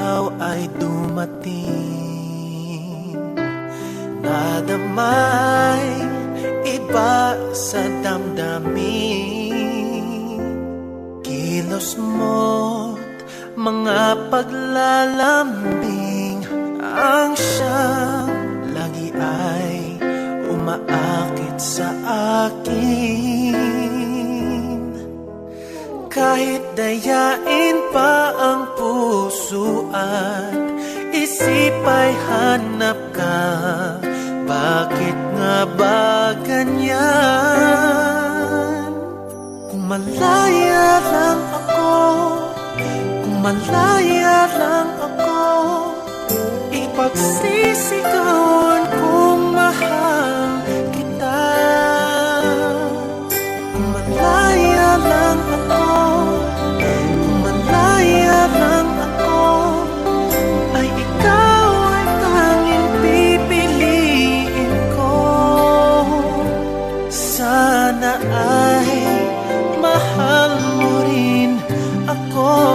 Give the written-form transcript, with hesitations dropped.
ikaw ay dumating. Nadamay iba sa damdamin, kilos mo't mga paglalambing ang siyang lagi ay umaakit sa akin. Kahit dayain pa ang puso at isip ay hanap ka, bakit nga ba ganyan? Kung malaya lang ako, kung malaya lang ako, ipagsisigawan kung mahal kita. Kung malaya lang ako, kung malaya lang ako, ay ikaw ay tanging pipiliin ko. Sana ay mahal mo rin ako.